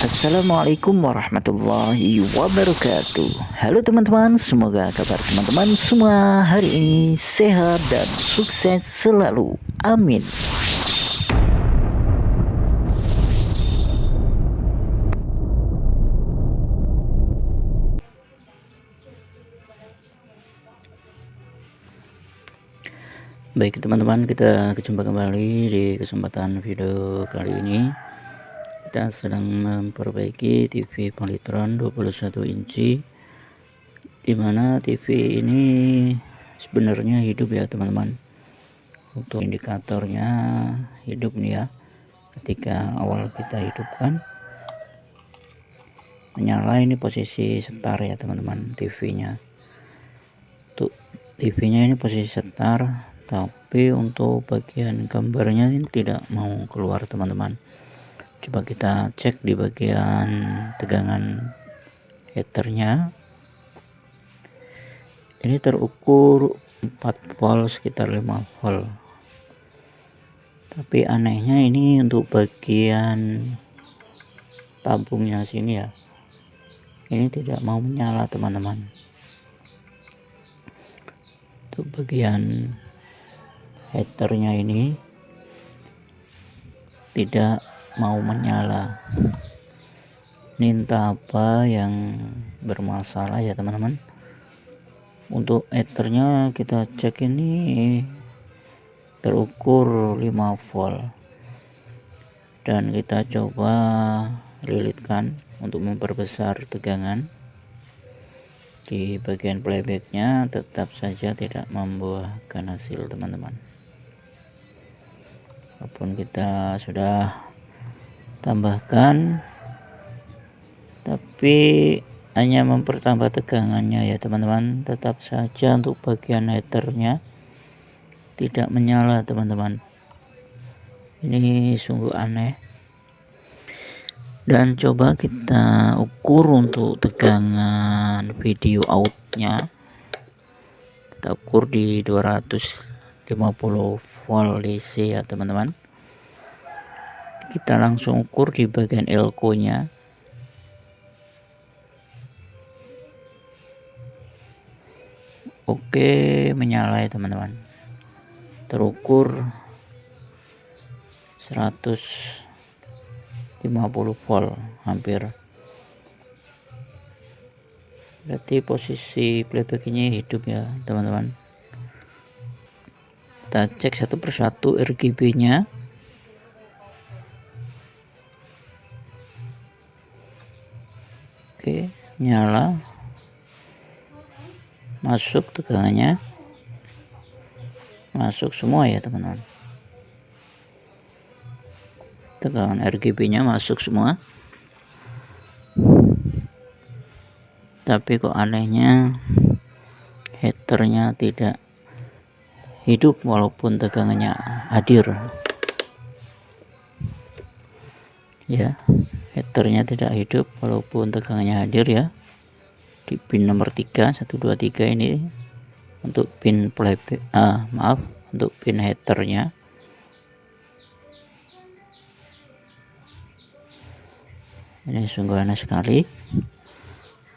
Assalamualaikum warahmatullahi wabarakatuh. Halo teman-teman, semoga kabar teman-teman semua hari ini sehat dan sukses selalu. Amin. Baik teman-teman, kita berjumpa kembali di kesempatan video kali ini. Kita sedang memperbaiki TV Polytron 21 inci, dimana TV ini sebenarnya hidup ya teman-teman. Untuk indikatornya hidup nih ya, ketika awal kita hidupkan menyala, ini posisi start ya teman-teman. TV-nya untuk TV-nya ini posisi start, tapi untuk bagian gambarnya ini tidak mau keluar teman-teman. Coba kita cek di bagian tegangan heaternya. Ini terukur 4 volt, sekitar 5 volt. Tapi anehnya ini untuk bagian tabungnya sini ya, ini tidak mau menyala teman-teman. Untuk bagian heaternya ini tidak mau menyala. Ini entah apa yang bermasalah ya teman-teman. Untuk heaternya kita cek, ini terukur 5 volt, dan kita coba lilitkan untuk memperbesar tegangan. Di bagian playbacknya tetap saja tidak membuahkan hasil teman-teman. Walaupun kita sudah tambahkan, tapi hanya mempertambah tegangannya ya teman-teman. Tetap saja untuk bagian heaternya tidak menyala teman-teman. Ini sungguh aneh. Dan coba kita ukur untuk tegangan video outnya. Kita ukur di 250 volt DC ya teman-teman. Kita langsung ukur di bagian elko nya. Oke, menyala ya teman-teman. Terukur 150 volt hampir. Berarti posisi playback ini hidup ya teman-teman. Kita cek satu persatu RGB nya. Oke, nyala, masuk tegangannya, masuk semua ya teman-teman. Tegangan RGB nya masuk semua. Tapi kok anehnya heaternya tidak hidup walaupun tegangannya hadir ya. Heaternya tidak hidup walaupun tegangannya hadir ya. Di pin nomor 3, 1 2 3 ini untuk pin playback, untuk pin heaternya. Ini sungguh aneh sekali.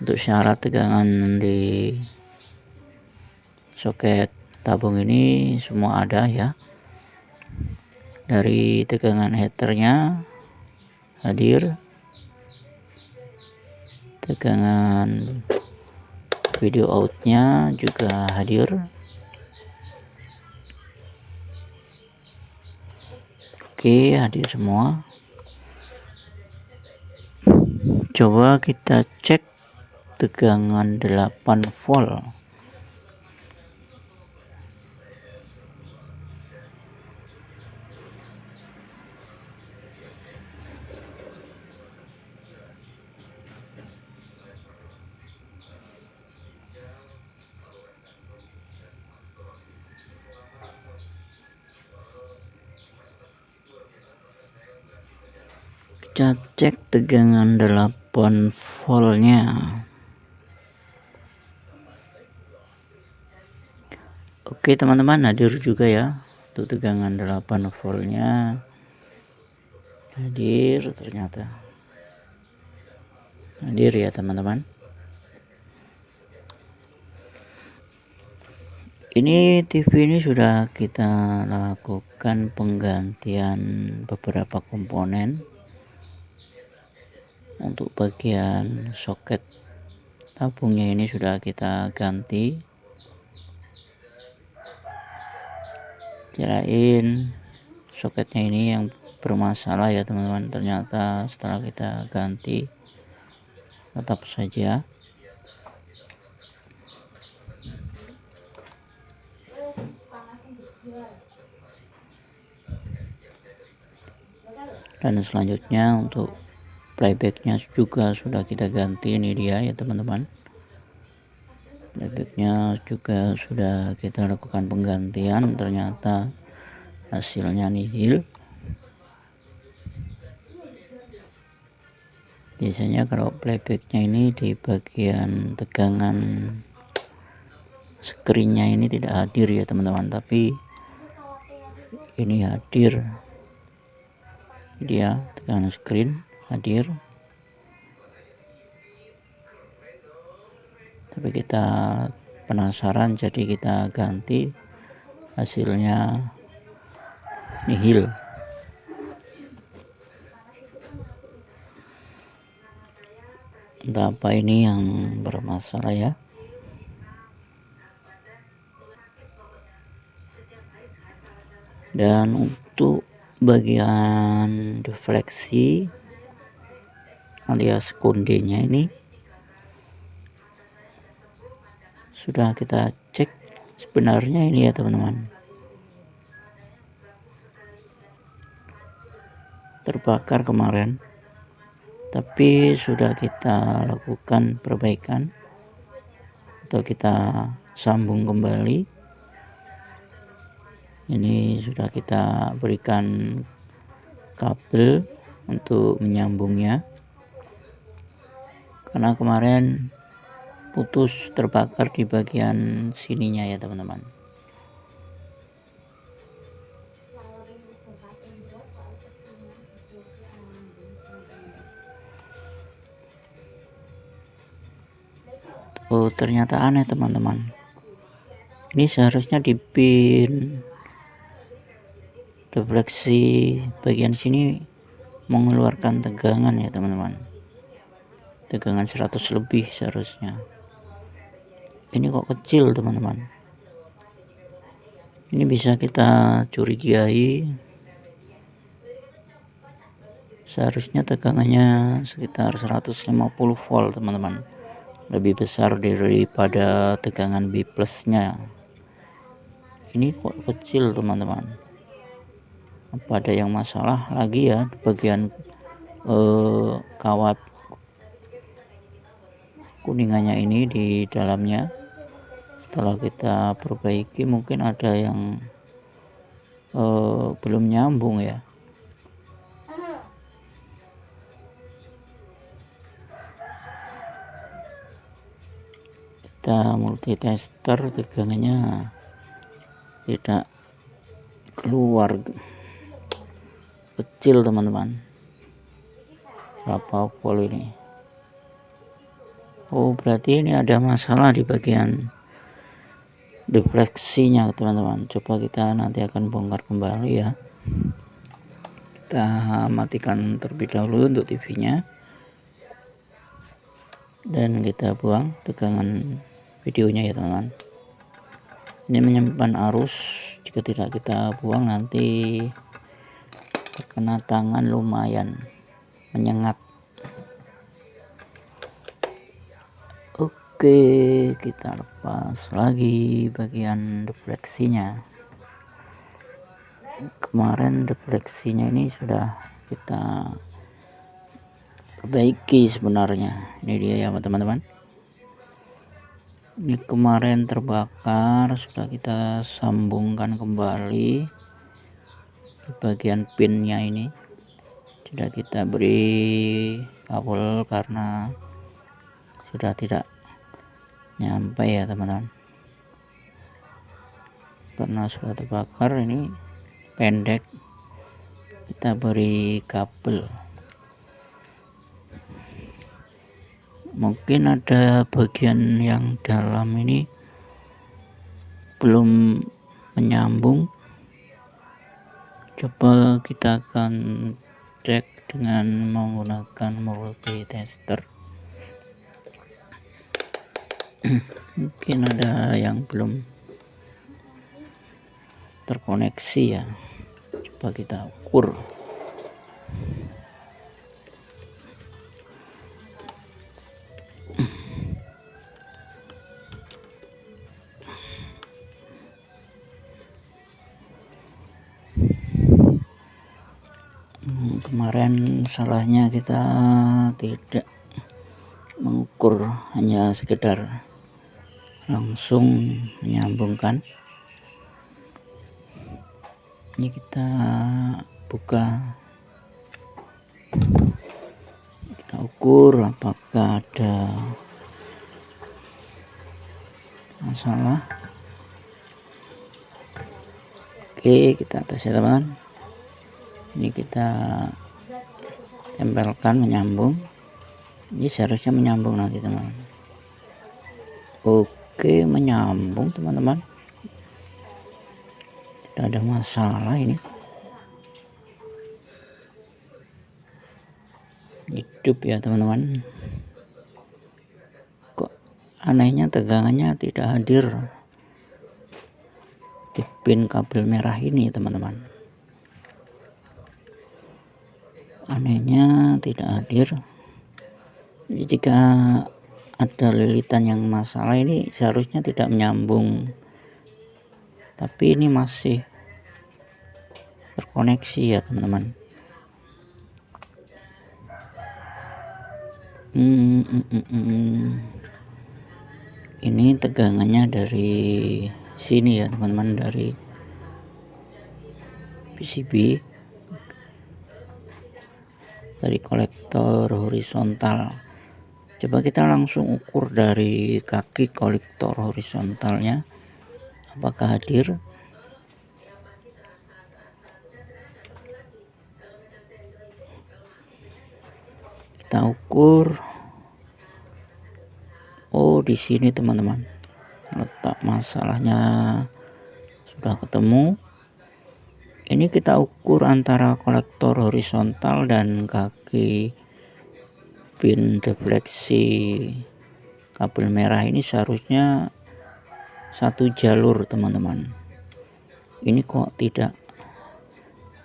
Untuk syarat tegangan di soket tabung ini semua ada ya. Dari tegangan heaternya hadir, tegangan video outnya juga hadir. Oke, hadir semua. Coba kita cek tegangan 8 volt. Kita cek tegangan 8 voltnya. Oke teman-teman, hadir juga ya untuk tegangan 8 voltnya. Hadir ternyata. hadir ya teman-teman. Ini TV ini sudah kita lakukan penggantian beberapa komponen. Untuk bagian soket tabungnya ini sudah kita ganti. Kirain soketnya ini yang bermasalah ya teman-teman, ternyata setelah kita ganti tetap saja dan selanjutnya untuk playbacknya juga sudah kita ganti. Ini dia ya teman-teman, playbacknya juga sudah kita lakukan penggantian, ternyata hasilnya nihil. Biasanya kalau playbacknya ini di bagian tegangan screennya ini tidak hadir ya teman-teman, tapi ini hadir. Dia tegangan screen hadir, tapi kita penasaran jadi kita ganti, hasilnya nihil. Entah apa ini yang bermasalah ya. Dan untuk bagian defleksi alias kondenya ini sudah kita cek, sebenarnya ini ya teman-teman, terbakar kemarin, tapi sudah kita lakukan perbaikan atau kita sambung kembali. Ini sudah kita berikan kabel untuk menyambungnya, karena kemarin putus terbakar di bagian sininya ya teman-teman. Oh, ternyata aneh teman-teman, ini seharusnya di pin defleksi bagian sini mengeluarkan tegangan ya teman-teman, tegangan 100 lebih seharusnya. Ini kok kecil teman-teman, ini bisa kita curigai, seharusnya tegangannya sekitar 150 volt teman-teman, lebih besar daripada tegangan B plusnya. Ini kok kecil teman-teman, apa ada yang masalah lagi ya di bagian kawat kuningannya ini di dalamnya. Setelah kita perbaiki mungkin ada yang belum nyambung ya. Kita multitester, tegangannya tidak keluar, kecil teman-teman. Berapa volt ini? Oh, berarti ini ada masalah di bagian defleksinya teman-teman. Coba kita nanti akan bongkar kembali ya. Kita matikan terlebih dahulu untuk TV-nya dan kita buang tegangan videonya ya teman-teman. Ini menyimpan arus, jika tidak kita buang nanti terkena tangan lumayan menyengat. Oke, kita lepas lagi bagian defleksinya. Kemarin defleksinya ini sudah kita perbaiki sebenarnya. Ini dia ya teman-teman, ini kemarin terbakar, sudah kita sambungkan kembali di bagian pinnya. Ini sudah kita beri kabel karena sudah tidak nyampe ya teman-teman, karena sudah terbakar. Ini pendek, kita beri kabel. Mungkin ada bagian yang dalam ini belum menyambung. Coba kita akan cek dengan menggunakan multitester. Mungkin ada yang belum terkoneksi ya, coba kita ukur. Kemarin salahnya kita tidak mengukur, hanya sekedar langsung menyambungkan. Ini kita buka, kita ukur apakah ada masalah. Oke, kita tes ya teman. Ini kita tempelkan, menyambung. Ini seharusnya menyambung nanti teman. Oke, menyambung teman-teman, tidak ada masalah. Ini hidup ya teman-teman. Kok anehnya tegangannya tidak hadir di pin kabel merah ini teman-teman, anehnya tidak hadir. Jika ada lilitan yang masalah, ini seharusnya tidak menyambung, tapi ini masih terkoneksi ya teman-teman. Ini tegangannya dari sini ya teman-teman, dari PCB, dari kolektor horizontal. Coba kita langsung ukur dari kaki kolektor horizontalnya apakah hadir. Kita ukur. Oh, di sini teman-teman, letak masalahnya sudah ketemu. Ini kita ukur antara kolektor horizontal dan kaki pin defleksi kabel merah. Ini seharusnya satu jalur teman-teman. Ini kok tidak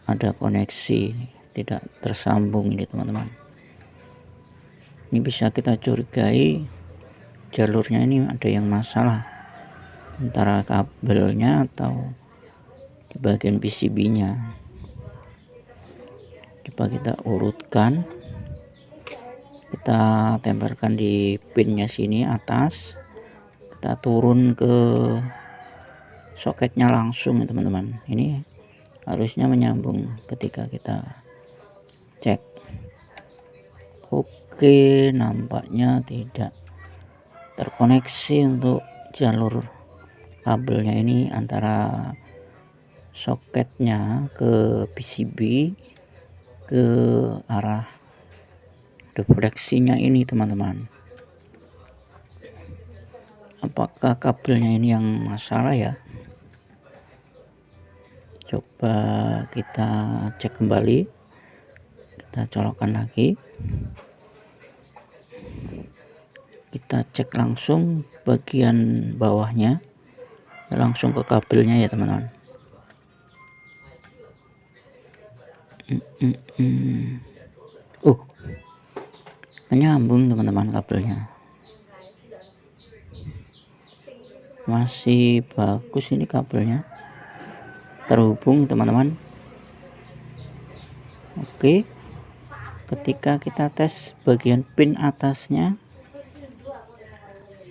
ada koneksi, tidak tersambung ini teman-teman. Ini bisa kita curigai jalurnya ini ada yang masalah, antara kabelnya atau di bagian PCB-nya. Coba kita urutkan, kita tempelkan di pinnya sini atas, kita turun ke soketnya langsung ya teman-teman. Ini harusnya menyambung ketika kita cek. Oke, nampaknya tidak terkoneksi untuk jalur kabelnya ini antara soketnya ke PCB ke arah defleksinya ini teman-teman. Apakah kabelnya ini yang masalah ya? Coba kita cek kembali, kita colokkan lagi, kita cek langsung bagian bawahnya, langsung ke kabelnya ya teman-teman. Menyambung teman-teman, kabelnya masih bagus, ini kabelnya terhubung teman-teman. Oke, ketika kita tes bagian pin atasnya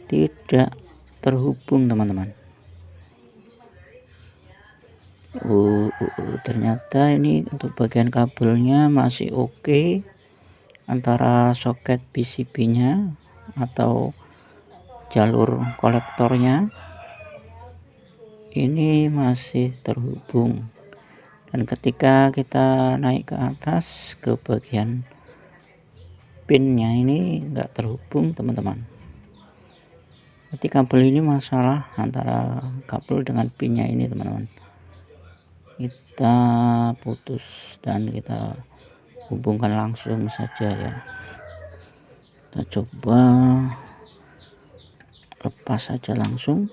tidak terhubung teman-teman. Ternyata ini untuk bagian kabelnya masih oke, antara soket PCB-nya atau jalur kolektornya ini masih terhubung. Dan ketika kita naik ke atas ke bagian pinnya ini enggak terhubung teman-teman. Jadi kabel ini masalah antara kabel dengan pinnya ini teman-teman. Kita putus dan kita hubungkan langsung saja ya. Kita coba lepas saja langsung.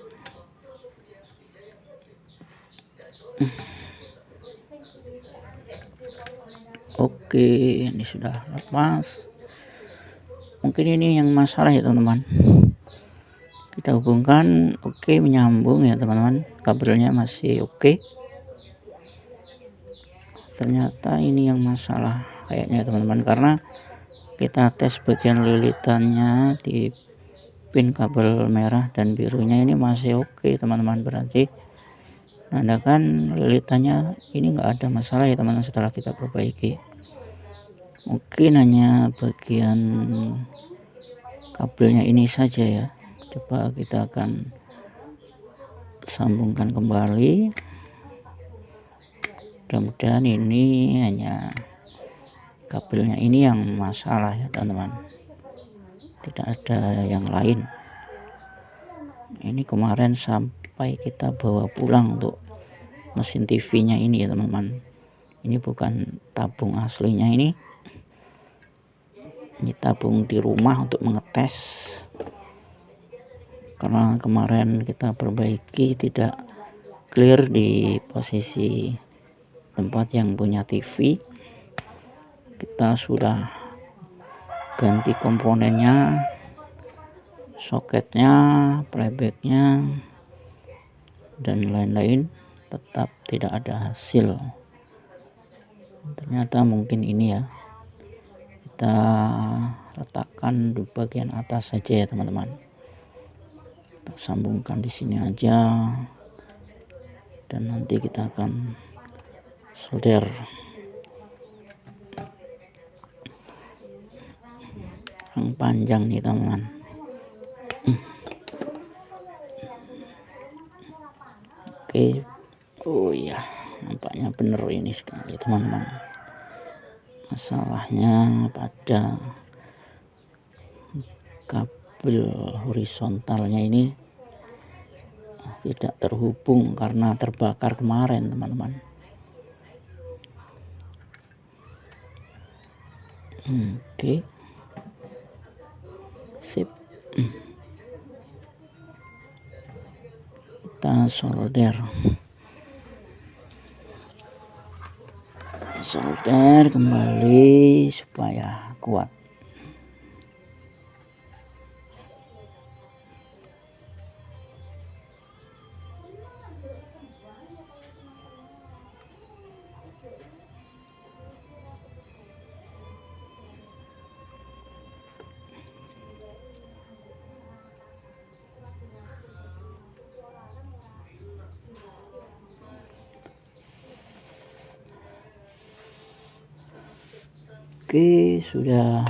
Oke, ini sudah lepas. Mungkin ini yang masalah ya teman-teman. Kita hubungkan, oke, menyambung ya teman-teman. Kabelnya masih oke. Ternyata ini yang masalah kayaknya teman-teman, karena kita tes bagian lilitannya di pin kabel merah dan birunya ini masih oke teman-teman. Berarti menandakan lilitannya ini enggak ada masalah ya teman-teman setelah kita perbaiki. Mungkin hanya bagian kabelnya ini saja ya. Coba kita akan sambungkan kembali. Mudah-mudahan ini hanya kabelnya ini yang masalah ya teman-teman, tidak ada yang lain. Ini kemarin sampai kita bawa pulang untuk mesin TV-nya ini ya teman-teman. Ini bukan tabung aslinya, ini tabung di rumah untuk mengetes, karena kemarin kita perbaiki tidak clear di posisi tempat yang punya TV. Kita sudah ganti komponennya, soketnya, playbacknya, dan lain-lain, tetap tidak ada hasil. Ternyata mungkin ini ya, kita letakkan di bagian atas saja ya teman-teman. Kita sambungkan di sini aja, dan nanti kita akan solder. Yang panjang nih teman-teman. Oke, oh iya, nampaknya bener ini sekali teman-teman. Masalahnya pada kabel horizontalnya ini tidak terhubung karena terbakar kemarin teman-teman. Oke, sip. Kita solder kembali supaya kuat. Oke, sudah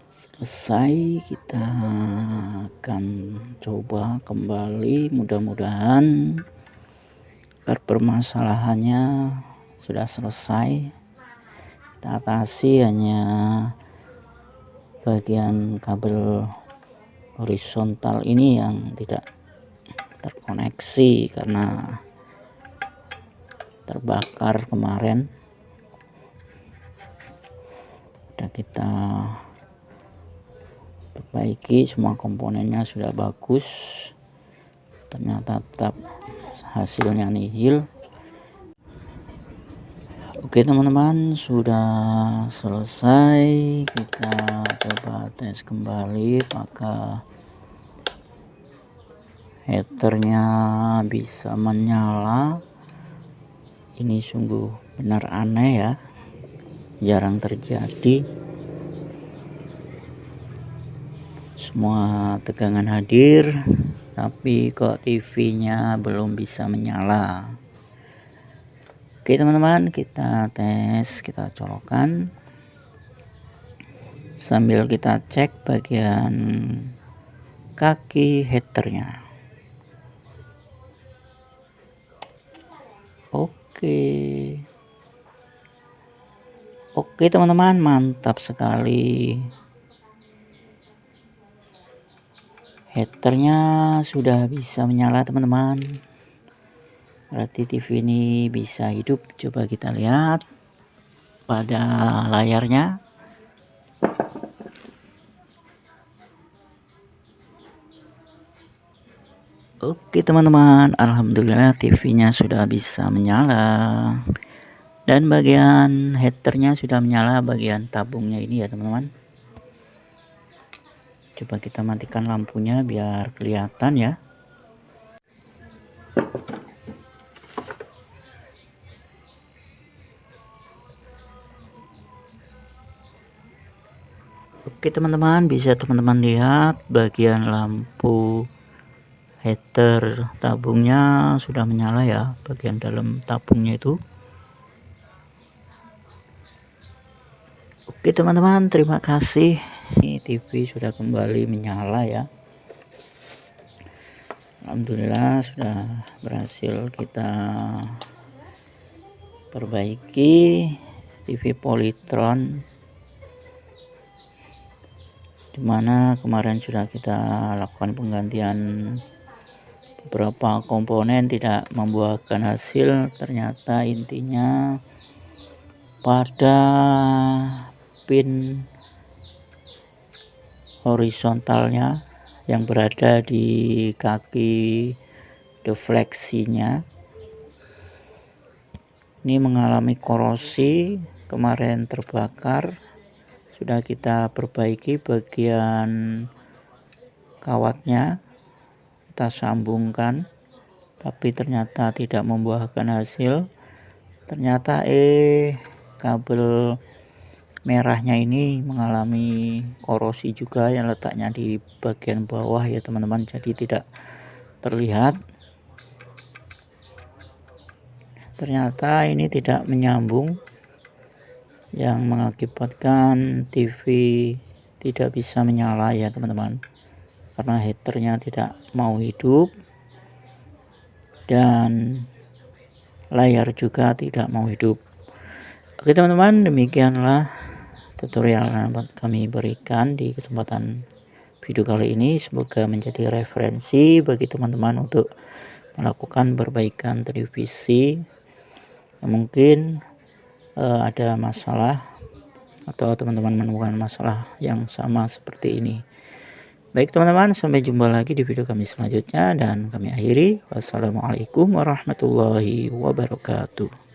selesai. Kita akan coba kembali, mudah-mudahan permasalahannya sudah selesai. Kita atasi hanya bagian kabel horizontal ini yang tidak terkoneksi karena terbakar kemarin. Sudah kita perbaiki, semua komponennya sudah bagus, ternyata tetap hasilnya nihil. Oke teman-teman, sudah selesai. Kita coba tes kembali apakah heaternya bisa menyala. Ini sungguh benar aneh ya, jarang terjadi. Semua tegangan hadir, tapi kok TV-nya belum bisa menyala. Oke teman-teman, kita tes, kita colokkan sambil kita cek bagian kaki heaternya. Oke, Oke teman-teman, mantap sekali. Headernya sudah bisa menyala teman-teman. Berarti TV ini bisa hidup. Coba kita lihat pada layarnya. Oke teman-teman, alhamdulillah TV-nya sudah bisa menyala. Dan bagian headernya sudah menyala, bagian tabungnya ini ya teman-teman. Coba kita matikan lampunya biar kelihatan ya. Oke teman-teman, bisa teman-teman lihat bagian lampu header tabungnya sudah menyala ya, bagian dalam tabungnya itu. Oke teman-teman, terima kasih. Ini TV sudah kembali menyala ya. Alhamdulillah sudah berhasil kita perbaiki TV Polytron, dimana kemarin sudah kita lakukan penggantian beberapa komponen, tidak membuahkan hasil. Ternyata intinya pada pin horizontalnya yang berada di kaki defleksinya ini mengalami korosi, kemarin terbakar. Sudah kita perbaiki bagian kawatnya, kita sambungkan, tapi ternyata tidak membuahkan hasil. Ternyata kabel merahnya ini mengalami korosi juga yang letaknya di bagian bawah ya teman-teman, jadi tidak terlihat. Ternyata ini tidak menyambung, yang mengakibatkan TV tidak bisa menyala ya teman-teman, karena headernya tidak mau hidup dan layar juga tidak mau hidup. Oke teman-teman, demikianlah tutorial yang kami berikan di kesempatan video kali ini. Semoga menjadi referensi bagi teman-teman untuk melakukan perbaikan televisi yang mungkin ada masalah atau teman-teman menemukan masalah yang sama seperti ini. Baik teman-teman, sampai jumpa lagi di video kami selanjutnya, dan kami akhiri. Wassalamualaikum warahmatullahi wabarakatuh.